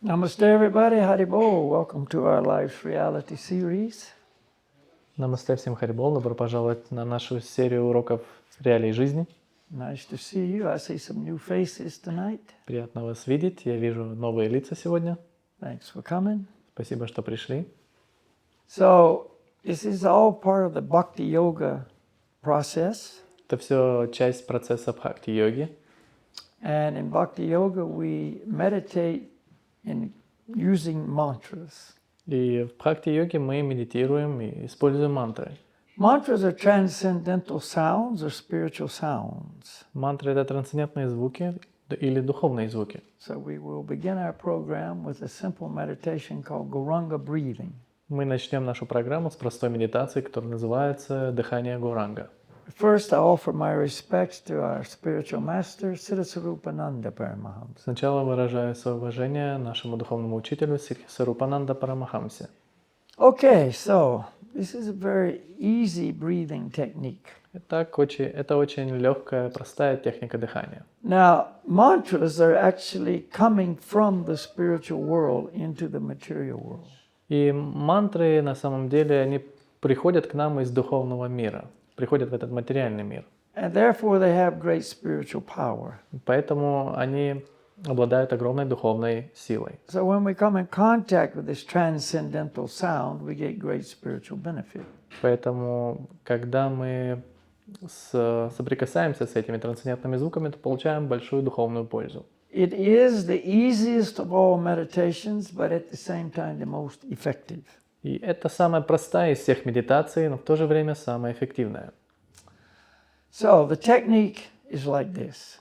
Namaste, everybody. Haribol. Welcome to our live reality series. Намасте всем Харибол, добро пожаловать на нашу серию уроков реалий жизни. Nice to see you. I see some new faces tonight. Приятно вас видеть, я вижу новые лица сегодня. Thanks for coming. Спасибо, что пришли. So, this is all part of the bhakti yoga process. Это все часть процесса бхакти-йоги. And in bhakti yoga, we meditate in using mantras. И в бхакти-йоге мы медитируем и используем мантры. Mantras are transcendental sounds or spiritual sounds. Мантры — это трансцендентные звуки или духовные звуки. So we will begin our program with a simple meditation called Gauranga breathing. Мы начнем нашу программу с простой медитации, которая называется «Дыхание Гуранга». First, I offer my respects to our spiritual master, Siddhasarupananda Paramahamsa. Сначала выражаю свое уважение нашему духовному учителю Сарупананда Парамахамсе. Okay, so this is a very easy breathing technique. Это очень легкая, простая техника дыхания. Now, mantras are actually coming from the spiritual world into the material world. И мантры, на самом деле, они приходят к нам из духовного мира, приходят в этот материальный мир. And therefore they have great spiritual power. Поэтому они обладают огромной духовной силой. So when we come in contact with this transcendental sound, we get great spiritual benefit. Поэтому, когда мы соприкасаемся с этими трансцендентными звуками, то получаем большую духовную пользу. It is the easiest of all meditations, but at the same time the most effective. И это самая простая из всех медитаций, но в то же время самая эффективная. So the technique is like this.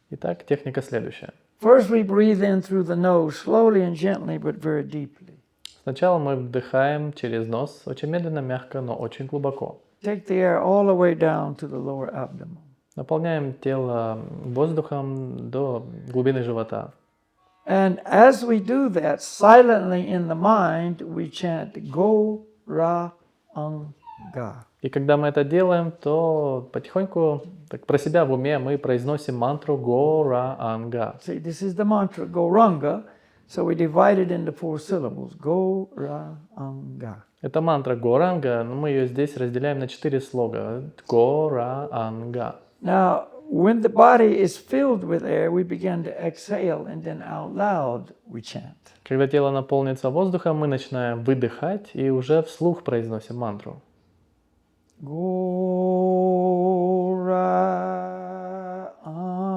Итак, техника следующая. First we breathe in through the nose, slowly and gently, but very deeply. Сначала мы вдыхаем через нос, очень медленно, мягко, но очень глубоко. Take the air all the way down to the lower abdomen. Наполняем тело воздухом до глубины живота. And as we do that, silently in the mind, we chant Go Ra Anga. И когда мы это делаем, то потихоньку, так про себя в уме, мы произносим мантру Go Ra Anga. See, this is the mantra Gauranga, so we divide it into 4 syllables. Go Ra Anga. Это мантра Горанга, но мы ее здесь разделяем на 4 слога. Go Ra Anga. Now, when the body is filled with air, we begin to exhale, and then out loud we chant. Когда тело наполнится воздухом, мы начинаем выдыхать и уже вслух произносим мантру. Go Ra Anga.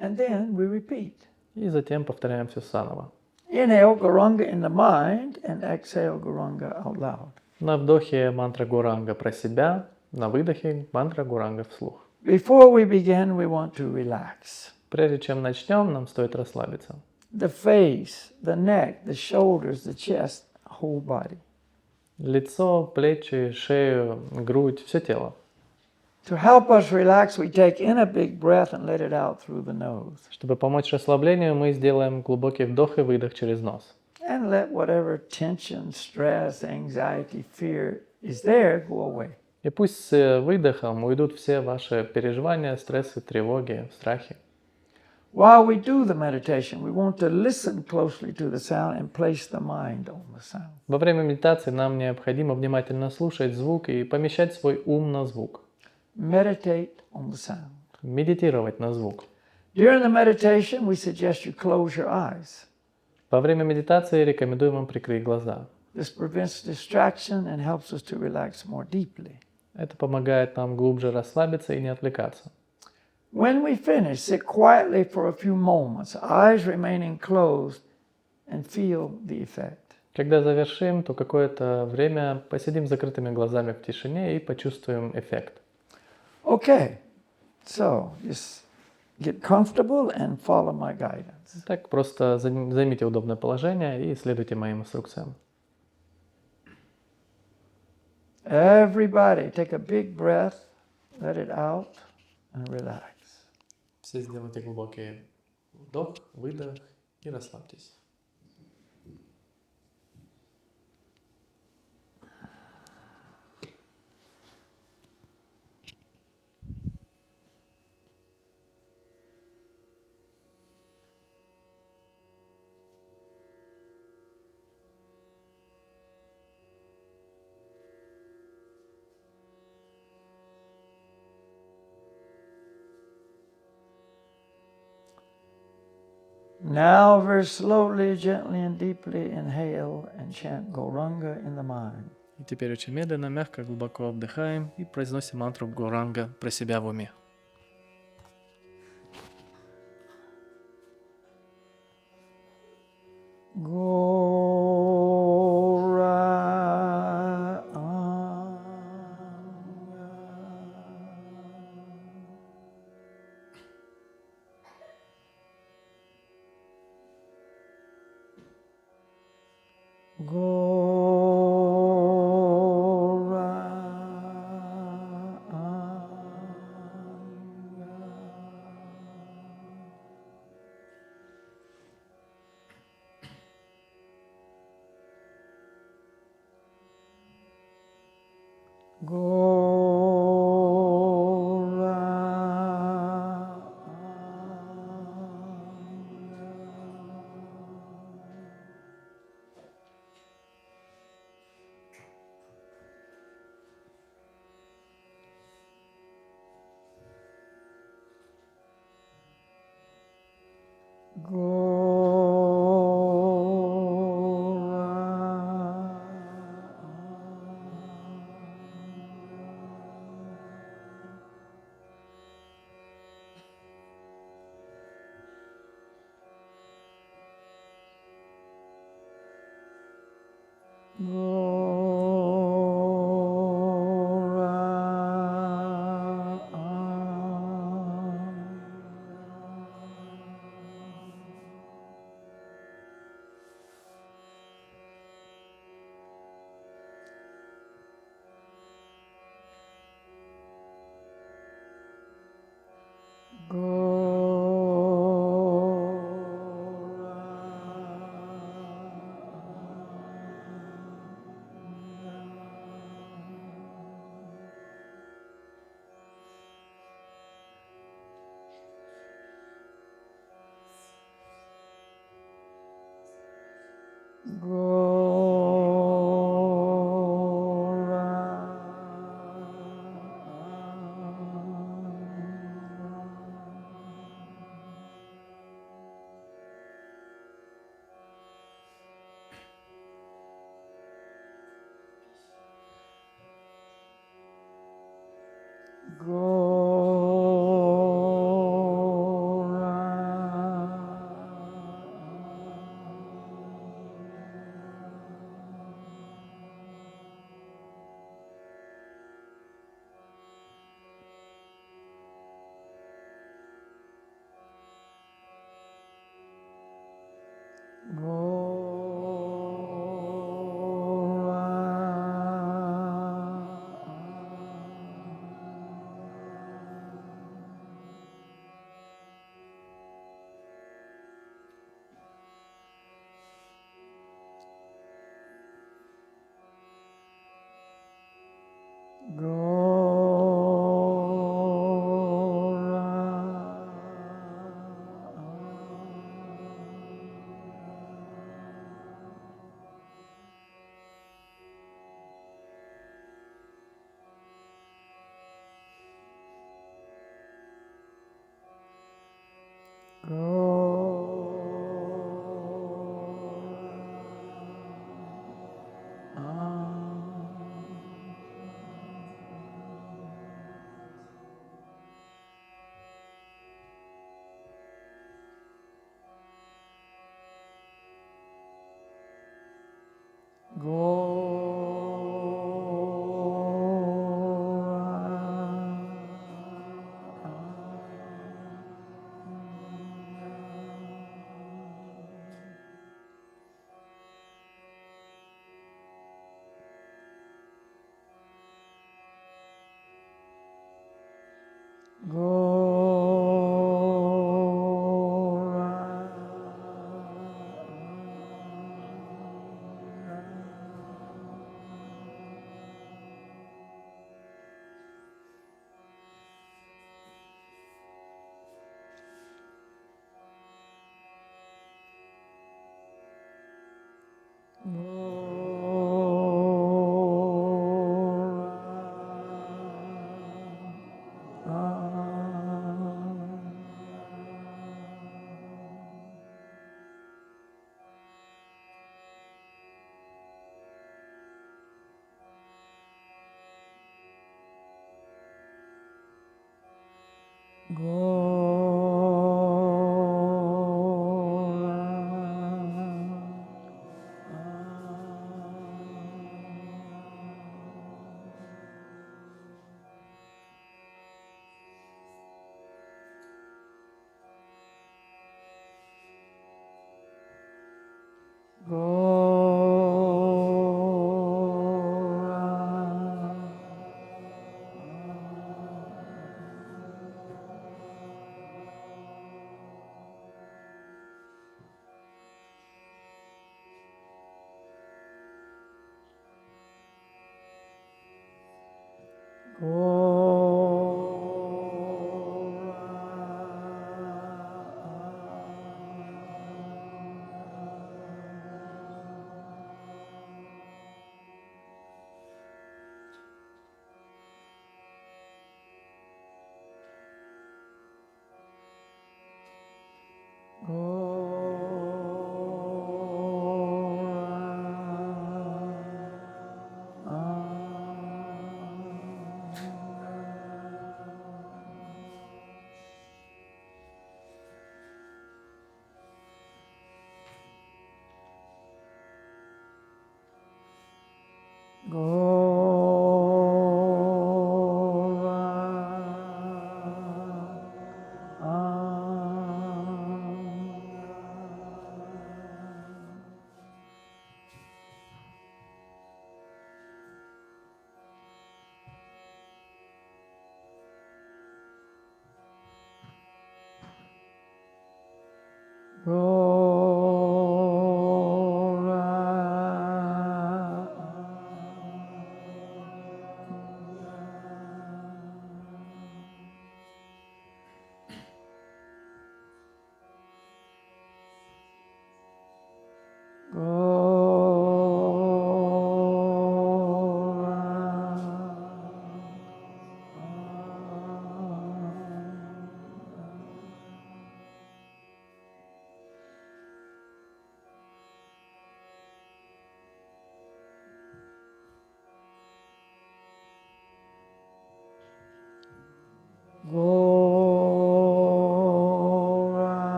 And then we repeat. И затем повторяем все заново. Inhale Gauranga in the mind and exhale Gauranga out loud. На вдохе мантра Горанга про себя, на выдохе мантра Горанга вслух. Before we begin, we want to relax. Прежде чем начнем, нам стоит расслабиться. The face, the neck, the shoulders, the chest, whole body. Лицо, плечи, шею, грудь, все тело. To help us relax, we take in a big breath and let it out through the nose. Чтобы помочь расслаблению, мы сделаем глубокий вдох и выдох через нос. And let whatever tension, stress, anxiety, fear is there go away. И пусть с выдохом уйдут все ваши переживания, стрессы, тревоги, страхи. While we do the meditation, we want to listen closely to the sound and place the mind on the sound. Во время медитации нам необходимо внимательно слушать звук и помещать свой ум на звук. Meditate on the sound. Медитировать на звук. During the meditation, we suggest you close your eyes. Во время медитации рекомендуем вам прикрыть глаза. This prevents distraction and helps us to relax more deeply. Это помогает нам глубже расслабиться и не отвлекаться. When we finish, sit quietly for a few moments, eyes remaining closed, and feel the effect. Когда завершим, то какое-то время посидим с закрытыми глазами в тишине и почувствуем эффект. Okay, so just get comfortable and follow my guidance. Так просто займите удобное положение и следуйте моим инструкциям. Everybody, take a big breath, let it out, and relax. Все сделайте глубокий вдох, выдох и расслабьтесь. Now very slowly, gently and deeply inhale and chant Gauranga in the mind. И теперь очень медленно, мягко, глубоко вдыхаем и произносим мантру Гуранга про себя в уме.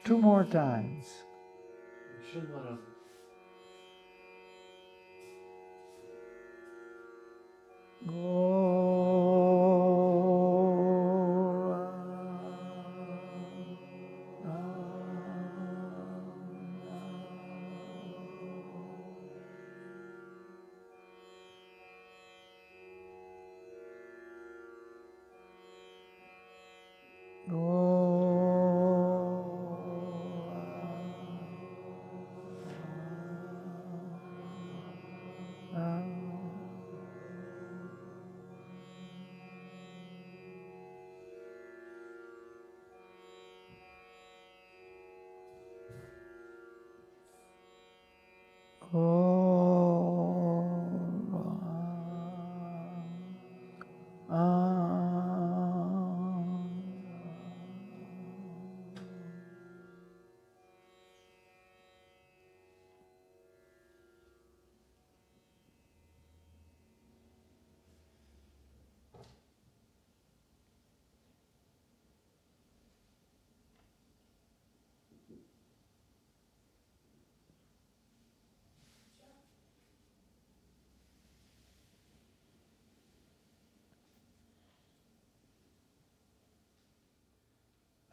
Two more times. Еще два раза.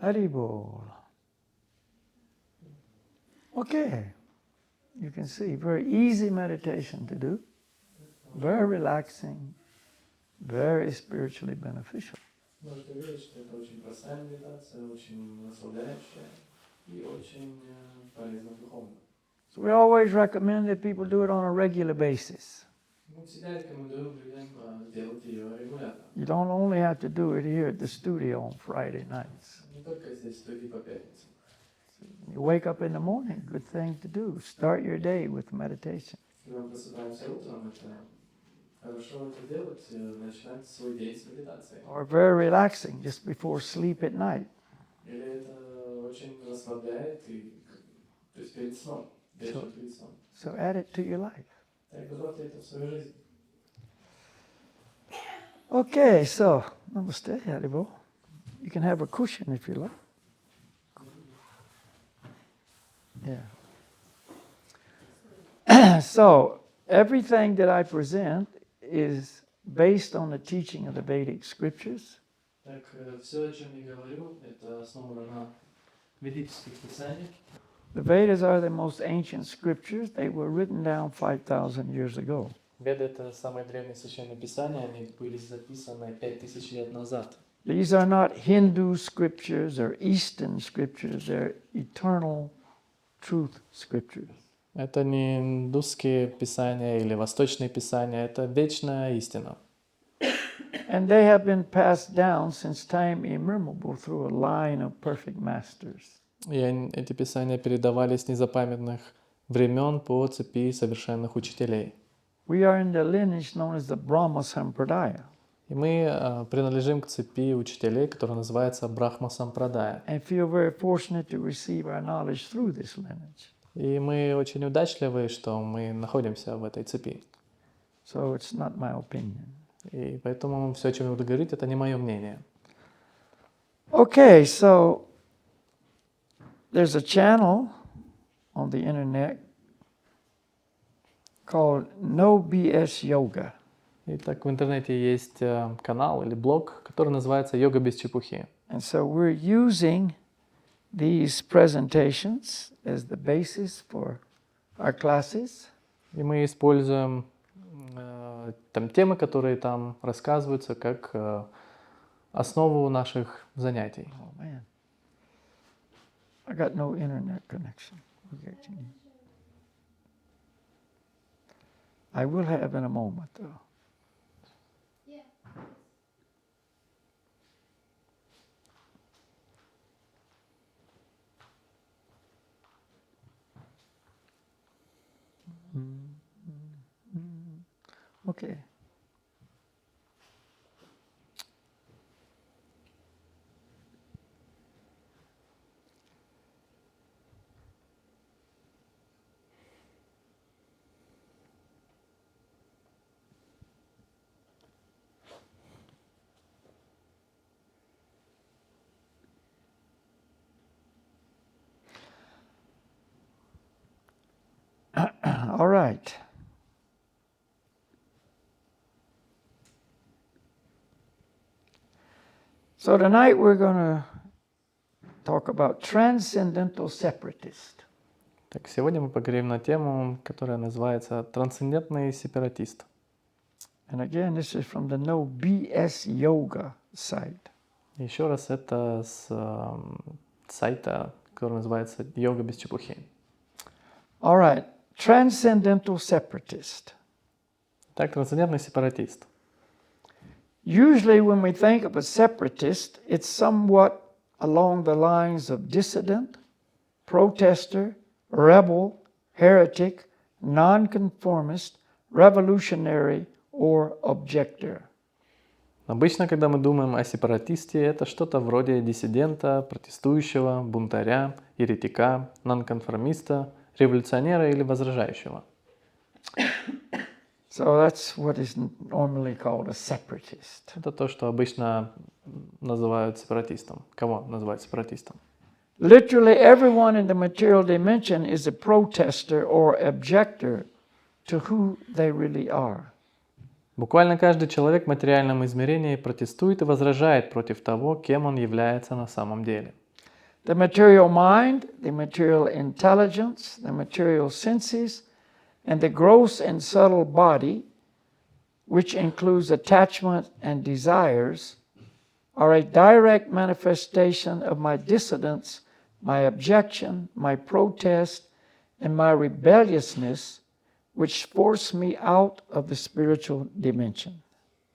Haribol. Okay, you can see very easy meditation to do, very relaxing, very spiritually beneficial. Можете видеть, что это очень простая медитация, очень расслабляющая и очень полезна духовно. So we always recommend that people do it on a regular basis. Мы всегда рекомендуем людям делать ее регулярно. You don't only have to do it here at the studio on Friday nights. Не только здесь, в студии по пятницам. You wake up in the morning, good thing to do. Start your day with meditation. Когда мы просыпаемся утром, это хорошо это делать, начинать свой день с медитацией. Or very relaxing just before sleep at night. Или это очень расслабляет, то есть перед сном, вечером перед сном. So add it to your life. Так добавьте это в свою жизнь. Okay, so namaste, Haribo. You can have a cushion if you like. Yeah. So everything that I present is based on the teaching of the Vedic scriptures. Так, все, о чем я говорю, это основано на ведических писаниях. The Vedas are the most ancient scriptures. They were written down 5,000 years ago. Веды — это самые древние священные писания, они были записаны 5000 лет назад. These are not Hindu scriptures or Eastern scriptures. They're eternal truth scriptures. Это не индусские писания или восточные писания, это вечная истина. And they have been passed down since time immemorial through a line of perfect masters. И эти писания передавались с незапамятных времен по цепи совершенных учителей. We are in the lineage known as the Brahma Sampradaya. И мы принадлежим к цепи учителей, которая называется Брахма Сампрадая. And feel very fortunate to receive our knowledge through this lineage. И мы очень удачливы, что мы находимся в этой цепи. So it's not my opinion. И поэтому все, о чем я буду говорить, это не мое мнение. Okay, so there's a channel on the internet called No BS Yoga. Итак, в интернете есть канал или блог, который называется «Йога без чепухи». And so we're using these presentations as the basis for our classes. И мы используем там темы, которые там рассказываются, как основу наших занятий. Oh man, I got no internet connection. Okay. I will have in a moment, though. Okay. All right. So tonight we're going to talk about transcendental separatist. Так, сегодня мы поговорим на тему, которая называется «Трансцендентный сепаратист». And again, this is from the No BS Yoga site. Еще раз, это с сайта, который называется «Йога без чепухи». All right. Transcendental separatist. Так, трансцендентный сепаратист. Usually when we think of a separatist, it's somewhat along the lines of dissident, protester, rebel, heretic, nonconformist, revolutionary, or objector. Обычно, когда мы думаем о сепаратисте, это что-то вроде диссидента, протестующего, бунтаря, еретика, нонконформиста, революционера или возражающего. So that's what is normally called a separatist. Это то, что обычно называют сепаратистом. Кого называют сепаратистом? Literally everyone in the material dimension is a protester or objector to who they really are. Буквально каждый человек в материальном измерении протестует и возражает против того, кем он является на самом деле. The material mind, the material intelligence, the material senses, and the gross and subtle body, which includes attachment and desires, are a direct manifestation of my dissidence, my objection, my protest, and my rebelliousness, which force me out of the spiritual dimension.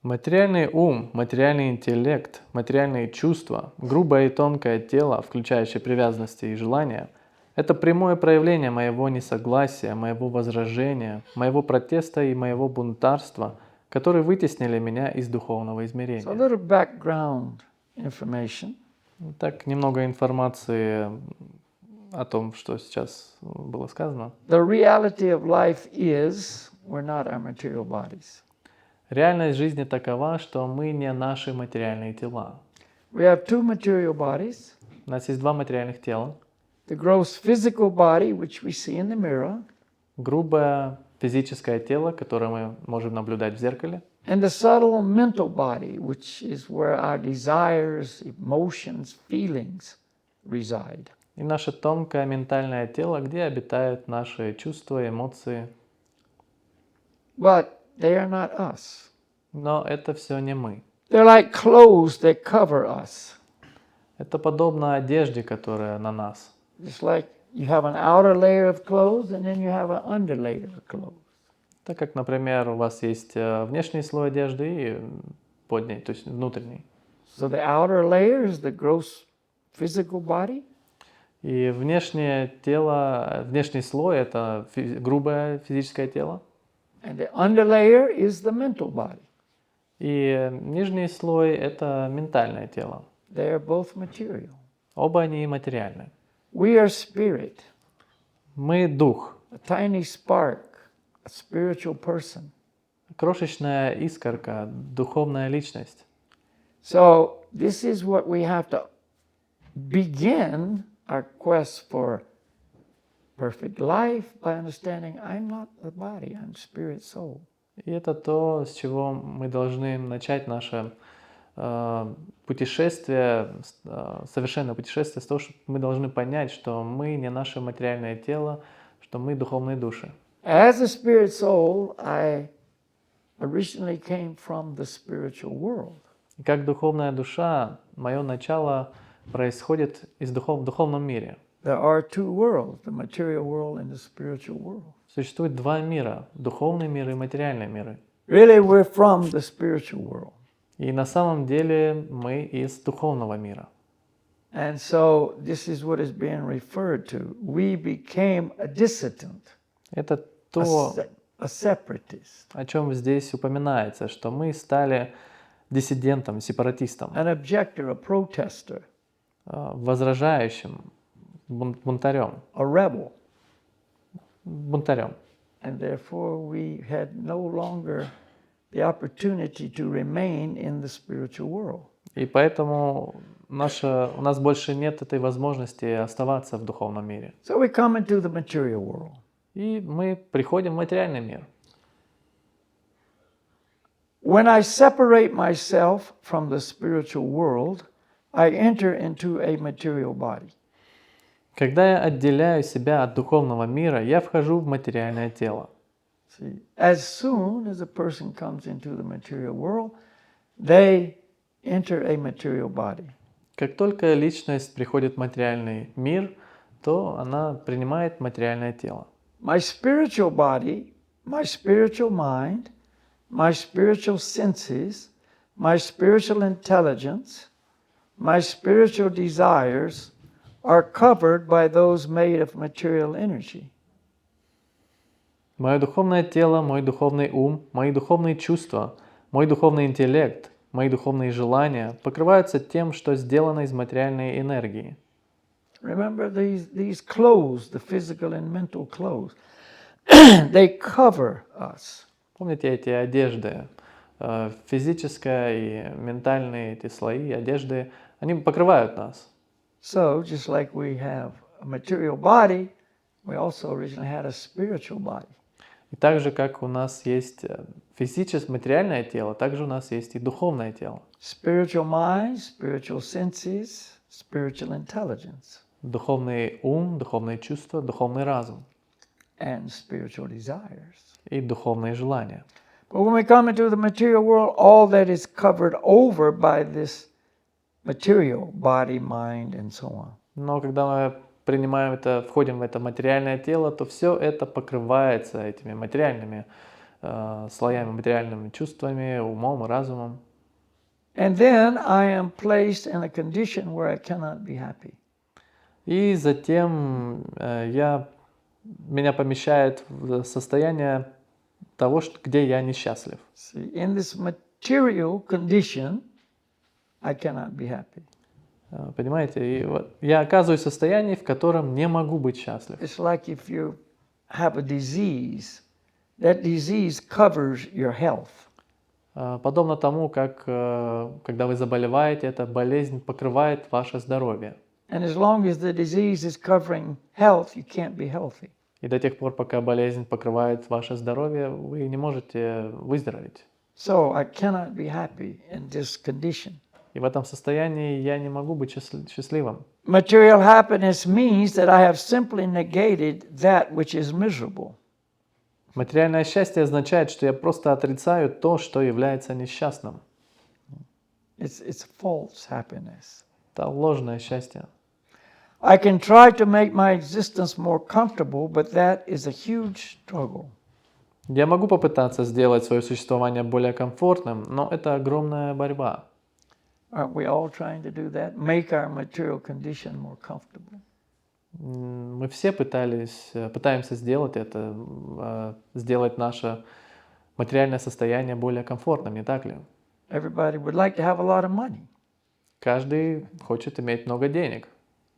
Материальный ум, материальный интеллект, материальные чувства, грубое и тонкое тело, включающее привязанности и желания, это прямое проявление моего несогласия, моего возражения, моего протеста и моего бунтарства, которые вытеснили меня из духовного So a измерения. little background information. Так, немного информации о том, что сейчас было сказано. The reality of life is we're not our material bodies. Реальность жизни такова, что мы не наши материальные тела. We have two material bodies. У нас есть два материальных тела. The gross physical body, which we see in the mirror, Грубое физическое тело, которое мы можем наблюдать в зеркале, and the subtle mental body, which is where our desires, emotions, feelings reside. и наше тонкое ментальное тело, где обитают наши чувства, эмоции. But they are not us. Но это все не мы. They're like clothes that cover us. Это подобно одежде, которая на нас. Just like you have an outer layer of clothes and then you have an underlayer of clothes. Так как, например, у вас есть внешний слой одежды и под ней, то есть внутренний. So the outer layer is the gross physical body. И внешнее тело, внешний слой – это грубое физическое тело. And the underlayer is the mental body. И нижний слой – это ментальное тело. They are both material. Оба они материальны. We are spirit, Мы дух, a tiny spark, a spiritual person. крошечная искорка, духовная личность. So this is what we have to begin our quest for perfect life by understanding I'm not the body, I'm spirit, soul. И это то, с чего мы должны начать наше путешествие, совершенное путешествие с того, что мы должны понять, что мы не наше материальное тело, что мы духовные души. As a spirit soul, I originally came from the spiritual world. И как духовная душа, мое начало происходит в духовном мире. There are two worlds, the material world and the spiritual world. Существует два мира, духовный мир и материальный мир. Really, we're from the spiritual world. И на самом деле мы из духовного мира. And so this is what is being referred to. We became a dissident, Это то, a separatist, о чем здесь упоминается, что мы стали диссидентом, сепаратистом, an objector, a protester, возражающим, бунтарем. a rebel. Бунтарем. And therefore we had no longer the opportunity to remain in the spiritual world. И поэтому у нас больше нет этой возможности оставаться в духовном мире. So we come into the material world. И мы приходим в материальный мир. When I separate myself from the spiritual world, I enter into a material body. Когда я отделяю себя от духовного мира, я вхожу в материальное тело. See, as soon as a person comes into the material world, they enter a material body. Как только личность приходит в материальный мир, то она принимает материальное тело. My spiritual body, my spiritual mind, my spiritual senses, my spiritual intelligence, my spiritual desires are covered by those made of material energy. Мое духовное тело, мой духовный ум, мои духовные чувства, мой духовный интеллект, мои духовные желания покрываются тем, что сделано из материальной энергии. Remember these clothes, the physical and mental clothes, they cover us. Помните эти одежды, физическая и ментальные эти слои одежды, они покрывают нас. So just like we have a material body, we also originally had a spiritual body. И так же, как у нас есть физическое, материальное тело, также у нас есть и духовное тело. Spiritual mind, spiritual senses, spiritual intelligence, Духовный ум, духовные чувства, духовный разум and spiritual desires. и духовные желания. But when we come into the material world, all that is covered over by this material body, mind, and so on. Но когда мы принимаем это, входим в это материальное тело, то все это покрывается этими материальными слоями, материальными чувствами, умом и разумом. And then I am placed in a condition where I cannot be happy. И затем меня помещает в состояние того, где я несчастлив. See, in this material condition, I cannot be happy. Понимаете? И вот я оказываюсь в состоянии, в котором не могу быть счастлив. It's like if you have a disease, that disease covers your health. Подобно тому, как когда вы заболеваете, эта болезнь покрывает ваше здоровье. And as long as the disease is covering health, you can't be healthy. И до тех пор, пока болезнь покрывает ваше здоровье, вы не можете выздороветь. So I cannot be happy in this condition. И в этом состоянии я не могу быть счастливым. Material happiness means that I have simply negated that which is miserable. Материальное счастье означает, что я просто отрицаю то, что является несчастным. It's false happiness. Это ложное счастье. I can try to make my existence more comfortable, but that is a huge struggle. Я могу попытаться сделать свое существование более комфортным, но это огромная борьба. Aren't we all trying to do that? Make our material condition more comfortable. Мы все пытаемся сделать это, сделать наше материальное состояние более комфортным, не так ли? Everybody would like to have a lot of money. Каждый хочет иметь много денег.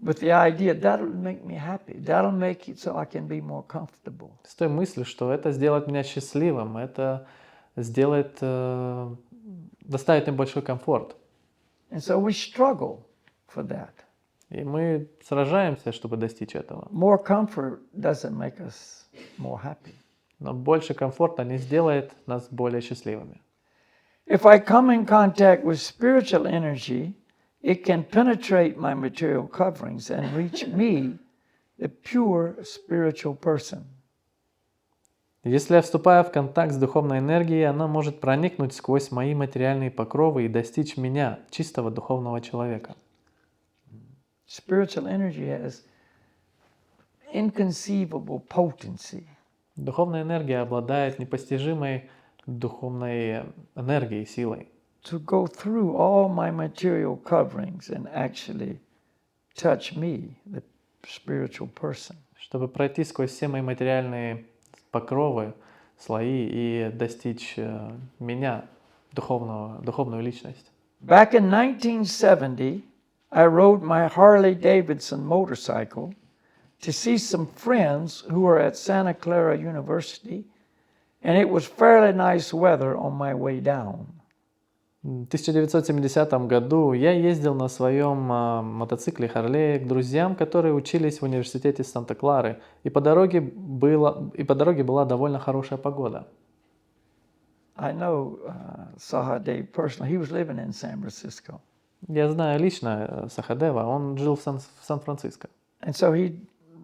But the idea, that'll make me happy. That'll make it so I can be more comfortable. С той мыслью, что это сделает меня счастливым, это сделает, доставит мне большой комфорт. And so we struggle for that. И мы сражаемся, чтобы достичь этого. More comfort doesn't make us more happy. Но больше комфорта не сделает нас более счастливыми. If I come in contact with spiritual energy, it can penetrate my material coverings and reach me, the pure spiritual person. Если я вступаю в контакт с духовной энергией, она может проникнуть сквозь мои материальные покровы и достичь меня, чистого духовного человека. Spiritual energy has inconceivable potency. Духовная энергия обладает непостижимой духовной энергией, силой. To go through all my material coverings and actually touch me, the spiritual person. Чтобы пройти сквозь все мои материальные покровы, слои и достичь меня, духовную личность. Back in 1970, I rode my Harley-Davidson motorcycle to see some friends who were at Santa Clara University, and it was fairly nice weather on my way down. В 1970 году я ездил на своем мотоцикле Харлее к друзьям, которые учились в университете Санта-Клары, и по дороге была довольно хорошая погода. I know Sahadeo personally. He was living in San Francisco. Я знаю лично Сахадева, он жил в Сан-Франциско. And so he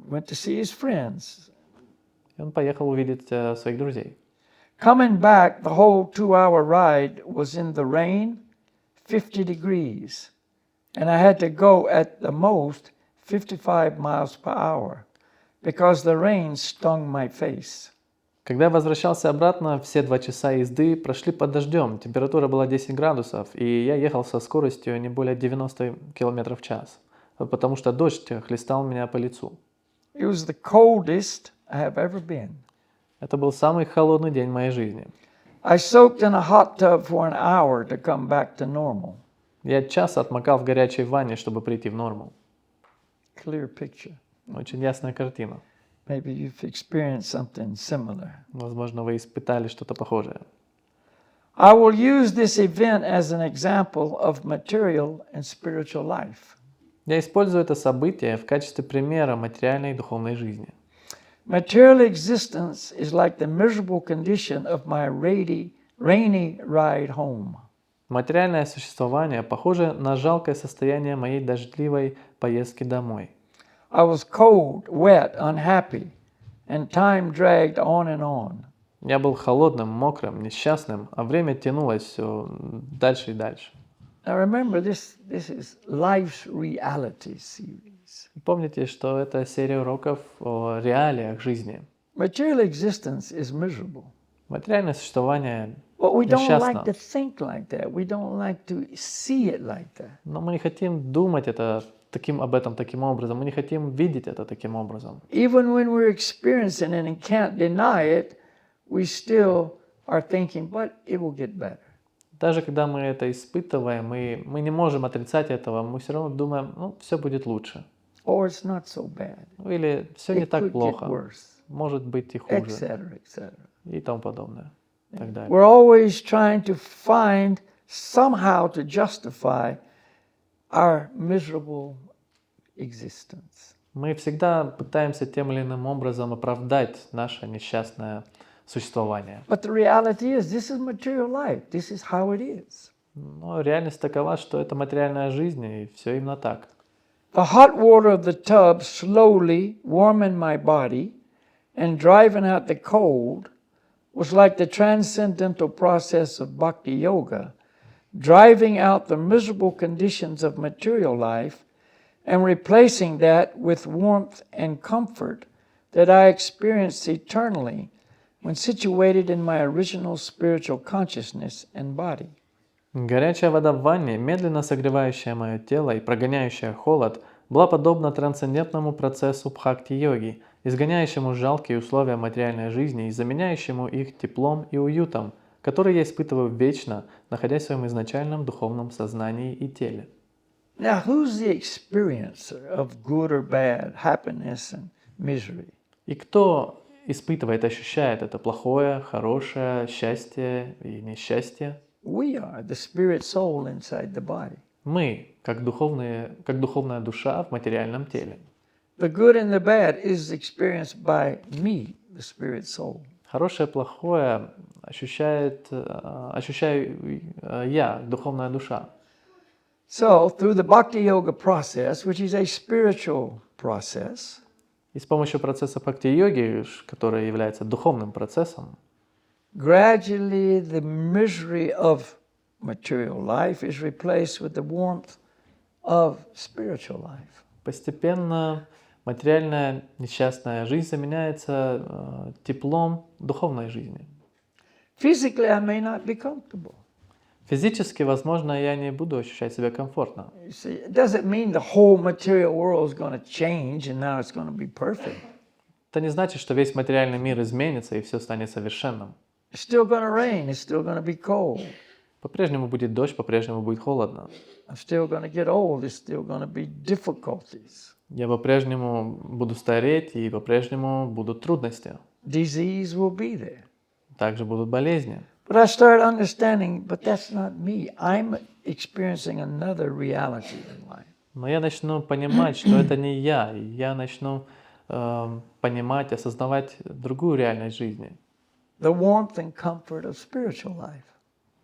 went to see his friends. И он поехал увидеть своих друзей. Coming back, the whole 2-hour ride was in the rain, 50 degrees, and I had to go at the most 55 miles per hour because the rain stung my face. Когда я возвращался обратно, все 2 часа езды прошли под дождем, температура была 10 градусов, и я ехал со скоростью не более 90 км в час, потому что дождь хлестал меня по лицу. It was the coldest I have ever been. Это был самый холодный день моей жизни. I soaked in a hot tub for an hour to come back to normal. Я час отмокал в горячей ванне, чтобы прийти в норму. Clear picture. Очень ясная картина. Maybe you've experienced something similar. Возможно, вы испытали что-то похожее. I will use this event as an example of material and spiritual life. Я использую это событие в качестве примера материальной и духовной жизни. Material existence is like the miserable condition of my rainy ride home. Материальное существование похоже на жалкое состояние моей дождливой поездки домой. I was cold, wet, unhappy, and time dragged on and on. Я был холодным, мокрым, несчастным, а время тянулось все дальше и дальше. Now remember, this is life's reality series. Помните, что это серия уроков о реалиях жизни. Material existence is miserable. Материальное существование But we don't несчастно. like to think like that. We don't like to see it like that. Но мы не хотим думать об этом таким образом. Мы не хотим видеть это таким образом. Even when we're experiencing it and can't deny it, we still are thinking, but it will get better. Даже когда мы это испытываем, мы не можем отрицать этого, мы все равно думаем, все будет лучше. Or it's not so bad. Или все не It так could get плохо. worse, Может быть и хуже. etc. И тому подобное. И так далее. We're always trying to find somehow to justify our miserable existence. Мы всегда пытаемся тем или иным образом оправдать наше несчастное существование. But the reality is, this is material life. This is how it is. Но реальность такова, что это материальная жизнь, и все именно так. The hot water of the tub slowly warming my body and driving out the cold was like the transcendental process of bhakti yoga, driving out the miserable conditions of material life and replacing that with warmth and comfort that I experienced eternally when situated in my original spiritual consciousness and body. Горячая вода в ванне, медленно согревающая мое тело и прогоняющая холод, была подобна трансцендентному процессу бхакти-йоги, изгоняющему жалкие условия материальной жизни и заменяющему их теплом и уютом, который я испытываю вечно, находясь в своем изначальном духовном сознании и теле. Now, who's the experiencer of good or bad, happiness and misery? И кто испытывает, ощущает это плохое, хорошее, счастье и несчастье? We are the spirit soul inside the body. Мы, как духовная душа в материальном теле. The good and the bad is experienced by me, the spirit soul. Хорошее, плохое ощущаю я, духовная душа. So, through the bhakti yoga process, which is a spiritual process, И с помощью процесса бхакти-йоги, который является духовным процессом, gradually the misery of material life is replaced with the warmth of spiritual life. постепенно материальная несчастная жизнь заменяется теплом духовной жизни. Physically, I may not be comfortable. Физически, возможно, я не буду ощущать себя комфортно. You see, it doesn't mean the whole material world is going to change and now it's going to be perfect. Это не значит, что весь материальный мир изменится и все станет совершенным. It's still going to rain. It's still going to be cold. По-прежнему будет дождь, по-прежнему будет холодно. I'm still going to get old. There's still going to be difficulties. Я по-прежнему буду стареть, и по-прежнему будут трудности. Disease will be there. Также будут болезни. But I started understanding, but that's not me. I'm experiencing another reality in life. Но я начну понимать, что это не я, и я начну понимать, осознавать другую реальность жизни. The warmth and comfort of spiritual life.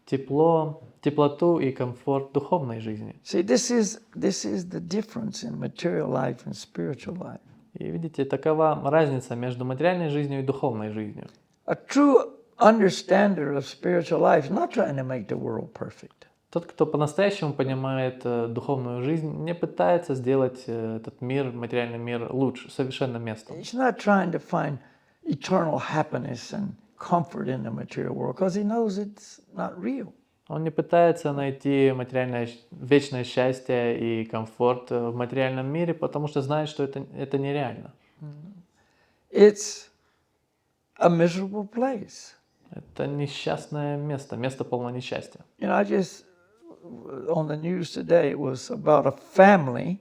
Теплоту и комфорт духовной жизни. See, this is the difference in material life and spiritual life. И видите, такова разница между материальной жизнью и духовной жизнью. A true understander of spiritual life is not trying to make the world perfect. Тот, кто по-настоящему понимает духовную жизнь, не пытается сделать этот мир, материальный мир лучше, совершенным местом. He's not trying to find eternal happiness and comfort in the material world because he knows it's not real. Он не пытается найти материальное вечное счастье и комфорт в материальном мире, потому что знает, что это нереально. It's a miserable place. Это несчастное место, место полное несчастья. You know, I just, on the news today, it was about a family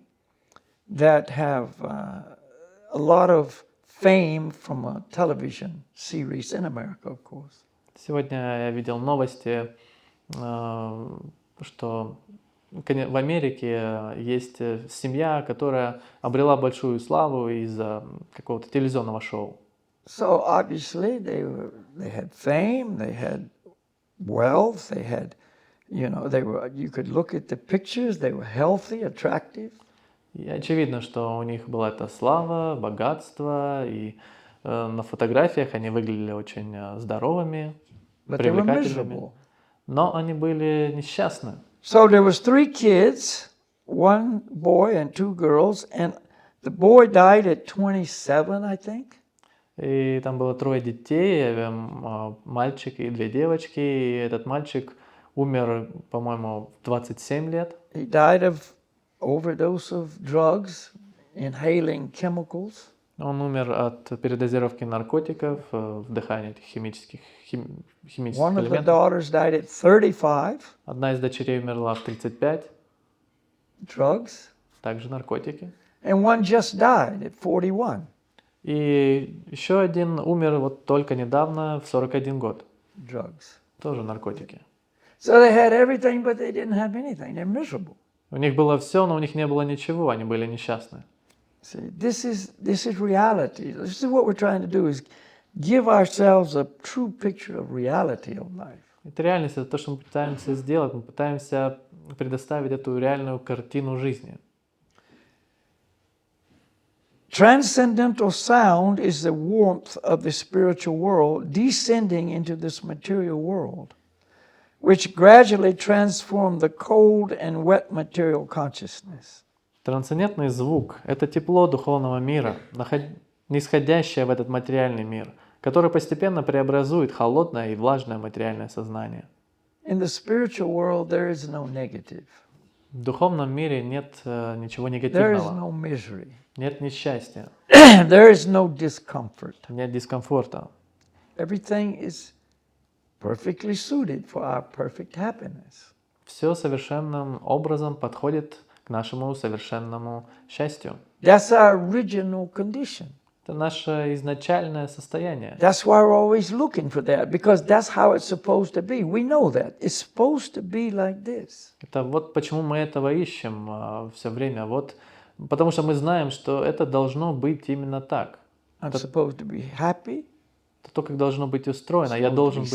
that have a lot of fame from a television series in America, of course. Сегодня я видел новости, что в Америке есть семья, которая обрела большую славу из-за какого-то телевизионного шоу. So obviously they had fame, they had wealth, they had, you could look at the pictures, they were healthy, attractive. И очевидно, что у них была эта слава, богатство, и на фотографиях они выглядели очень здоровыми, привлекательными. Но они были несчастны. So there was 3 kids, 1 boy and 2 girls, and the boy died at 27, I think. И там было 3 детей, мальчик и 2 девочки, и этот мальчик умер, по-моему, в 27 лет. He died of overdose of drugs, inhaling chemicals. Он умер от передозировки наркотиков, вдыхания этих химических One of the элементов. daughters died at 35. Одна из дочерей умерла в 35, Drugs. также наркотики. And one just died at 41. И еще один умер вот только недавно, в 41 год. Drugs. Тоже наркотики. So they had everything, but they didn't have anything. They're miserable. У них было все, но у них не было ничего, они были несчастны. See, this is reality. This is what we're trying to do, is give ourselves a true picture of reality of life. Это реальность, это то, что мы пытаемся сделать. Мы пытаемся предоставить эту реальную картину жизни. Transcendental sound is the warmth of the spiritual world descending into this material world, which gradually transform the cold and wet material consciousness. Трансцендентный звук – это тепло духовного мира, нисходящее в этот материальный мир, который постепенно преобразует холодное и влажное материальное сознание. In the spiritual world, there is no negative. В духовном мире нет ничего There is негативного, no misery. нет несчастья, There is no discomfort. нет дискомфорта. Everything is perfectly suited for our perfect happiness. Все совершенным образом подходит к нашему совершенному счастью. That's our original condition. Это наше изначальное состояние. That's why we're always looking for that, because that's how it's supposed to be. We know that. It's supposed to be like this. Это вот почему мы этого ищем все время. Вот, потому что мы знаем, что это должно быть именно так. I'm supposed to be happy. то, как должно быть устроено. Я supposed to должен be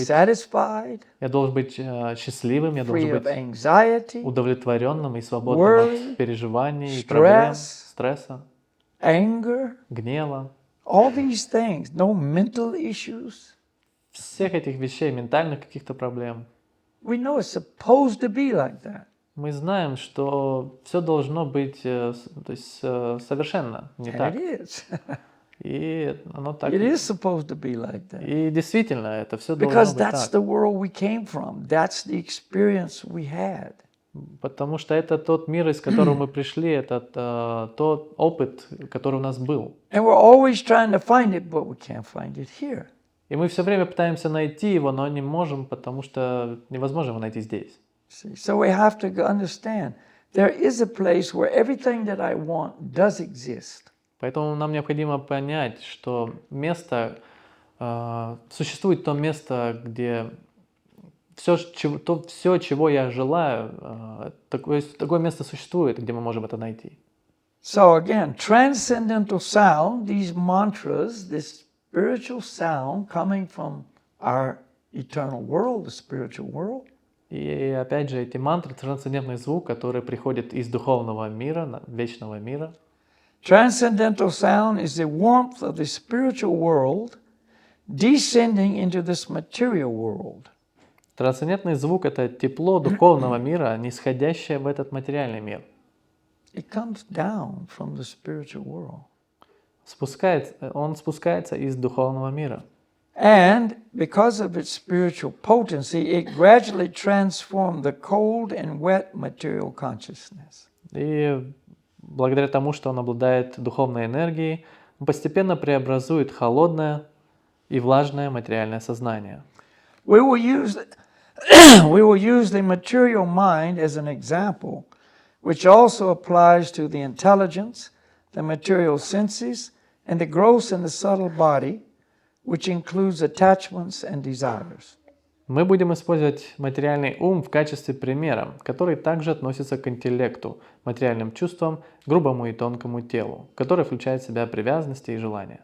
быть счастливым, я должен free of быть anxiety, удовлетворенным и свободным worry, от переживаний, проблем, stress, стресса, anger, гнева. all these things, no mental issues. Всех этих вещей, ментальных каких-то проблем. We know it's supposed to be like that. Мы знаем, что все должно быть совершенно не And так. it is. И оно так. It is supposed to be like that. И действительно, это все должно Because быть that's так. the world we came from. That's the experience we had. Потому что это тот мир, из которого мы пришли, это тот опыт, который у нас был. And we're always trying to find it, but we can't find it here. И мы все время пытаемся найти его, но не можем, потому что невозможно его найти здесь. See? So we have to understand there is a place where everything that I want does exist. Поэтому нам необходимо понять, что существует то место, где все, чего я желаю, такое место существует, где мы можем это найти. So again, transcendental sound, these mantras, this spiritual sound coming from our eternal world, the spiritual world. И опять же, эти мантры, трансцендентный звук, который приходит из духовного мира, вечного мира. Transcendental sound is the warmth of the spiritual world descending into this material world. Трансцендентный звук — это тепло духовного мира, нисходящее в этот материальный мир. It comes down from the spiritual world. Он спускается из духовного мира. And because of its spiritual potency, it gradually transformed the cold and wet material consciousness. И благодаря тому, что он обладает духовной энергией, он постепенно преобразует холодное и влажное материальное сознание. We will use the material mind as an example, which also applies to the intelligence, the material senses, and the gross and the subtle body, which includes attachments and desires. Мы будем использовать материальный ум в качестве примера, который также относится к интеллекту, материальным чувствам, грубому и тонкому телу, который включает в себя привязанности и желания.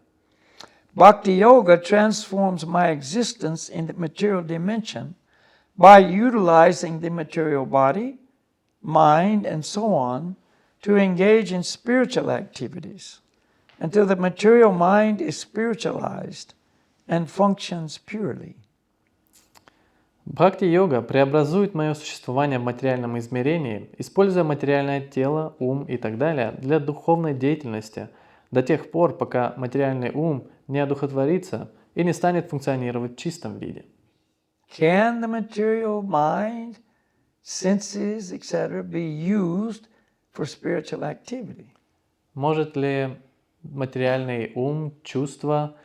Bhakti Yoga transforms my existence in the material dimension by utilizing the material body, mind, and so on to engage in spiritual activities until the material mind is spiritualized and functions purely. Бхакти-йога преобразует мое существование в материальном измерении, используя материальное тело, ум и так далее для духовной деятельности до тех пор, пока материальный ум не одухотворится и не станет функционировать в чистом виде. Can the material mind, senses, etc. be used for spiritual activity? Может ли материальный ум, чувства,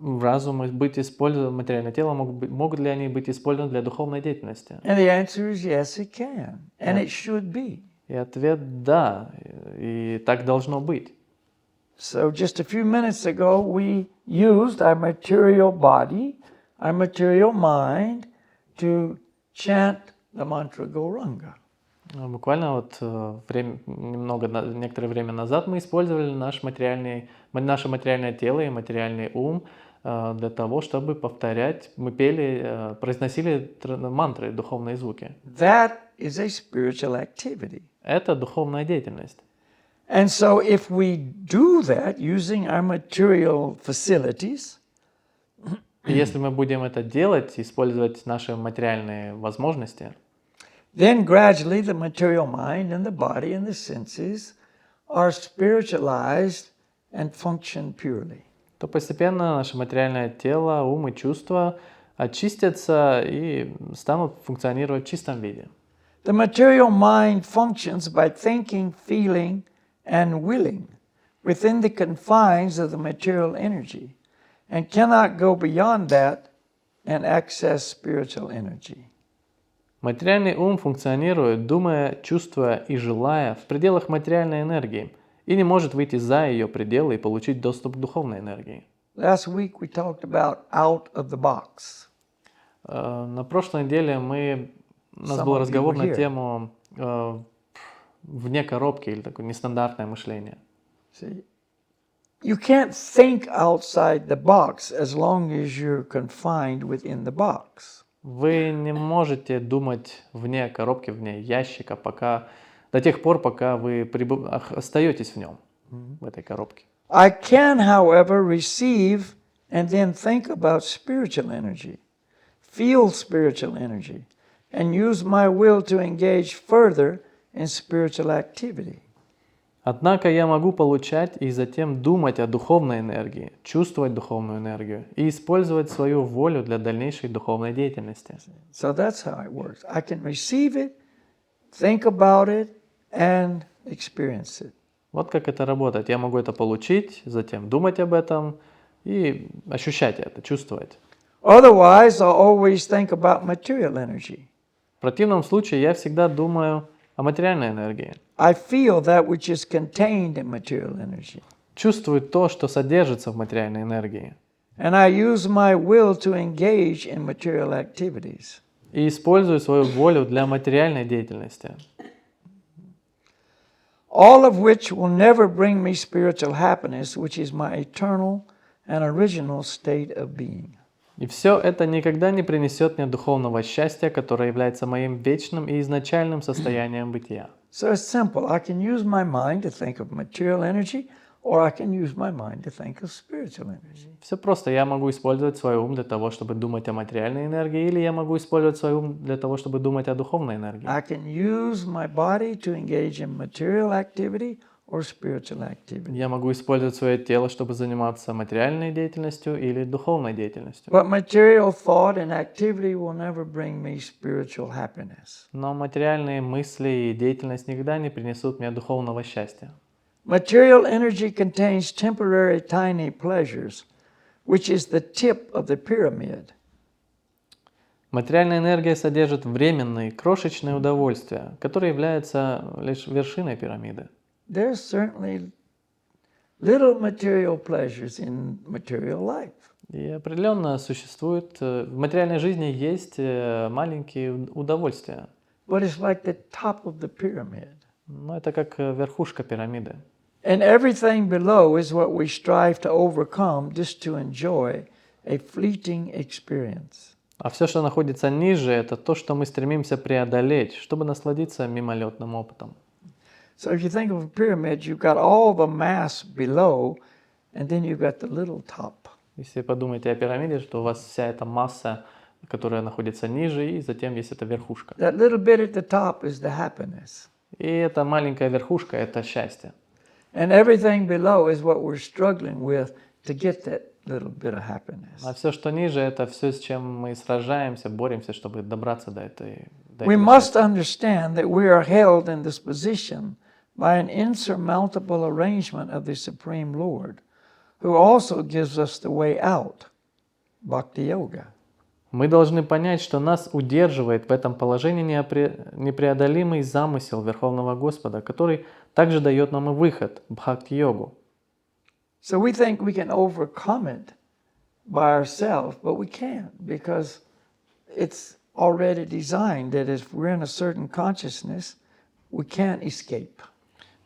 разум быть использованы, материальное тело, могут ли они быть использованы для духовной деятельности? And the answer is yes, it can, and it should be. И ответ да, и так должно быть. So just a few minutes ago, we used our material body, our material mind to chant the mantra Gauranga. Буквально некоторое время назад мы использовали наше материальное тело и материальный ум для того, чтобы повторять, мы произносили мантры, духовные звуки. That is a spiritual activity. Это духовная деятельность. And so if we do that using our material facilities, и если мы будем это делать, использовать наши материальные возможности, then gradually the material mind and the body and the senses are spiritualized and function purely. То постепенно наше материальное тело, ум и чувства очистятся и станут функционировать в чистом виде. The material mind functions by thinking, feeling, and willing within the confines of the material energy and cannot go beyond that and access spiritual energy. Материальный ум функционирует, думая, чувствуя и желая в пределах материальной энергии и не может выйти за ее пределы и получить доступ к духовной энергии. Last week we talked about out of the box. На прошлой неделе у нас был разговор на тему вне коробки или такое нестандартное мышление. See, you can't think outside the box as long as you're confined within the box. Вы не можете думать вне коробки, вне ящика, до тех пор, пока вы остаетесь в нем, в этой коробке. I can, however, receive and then think about spiritual energy, feel spiritual energy, and use my will to engage further in spiritual activity. Однако я могу получать и затем думать о духовной энергии, чувствовать духовную энергию и использовать свою волю для дальнейшей духовной деятельности. So that's how it works. I can receive it, think about it, and experience it. Вот как это работает. Я могу это получить, затем думать об этом и ощущать это, чувствовать. Otherwise, I'll always think about material energy. В противном случае я всегда думаю о материальной энергии. I feel that which is contained in material energy. Чувствую то, что содержится в материальной энергии. And I use my will to engage in material activities. И использую свою волю для материальной деятельности. All of which will never bring me spiritual happiness, which is my eternal and original state of being. И все это никогда не принесет мне духовного счастья, которое является моим вечным и изначальным состоянием бытия. So it's simple. I can use my mind to think of material energy, or I can use my mind to think of spiritual energy. Все просто. Я могу использовать свой ум для того, чтобы думать о материальной энергии, или я могу использовать свой ум для того, чтобы думать о духовной энергии. I can use my body to engage in material activity or spiritual activity. Я могу использовать свое тело, чтобы заниматься материальной деятельностью или духовной деятельностью. But material thought and activity will never bring me spiritual happiness. Но материальные мысли и деятельность никогда не принесут мне духовного счастья. Material energy contains temporary tiny pleasures, which is the tip of the pyramid. Материальная энергия содержит временные, крошечные удовольствия, которые являются лишь вершиной пирамиды. There's certainly little material pleasures in material life. И определенно существует, в материальной жизни есть маленькие удовольствия. But it's like the top of the pyramid. Но это как верхушка пирамиды. And everything below is what we strive to overcome just to enjoy a fleeting experience. А все, что находится ниже, это то, что мы стремимся преодолеть, чтобы насладиться мимолетным опытом. So if you think of a pyramid, you've got all the mass below, and then you've got the little top. Если подумаете о пирамиде, что у вас вся эта масса, которая находится ниже, и затем есть эта верхушка. That little bit at the top is the happiness. И эта маленькая верхушка – это счастье. And everything below is what we're struggling with to get that little bit of happiness. А все, что ниже, это все, с чем мы сражаемся, боремся, чтобы добраться до этого We must счастья. understand that we are held in this position by an insurmountable arrangement of the Supreme Lord, who also gives us the way out, Bhakti Yoga. Мы должны понять, что нас удерживает в этом положении непреодолимый замысел Верховного Господа, который также дает нам и выход, бхакти-йогу. So we think we can overcome it by ourselves, but we can't, because it's already designed that if we're in a certain consciousness, we can't escape.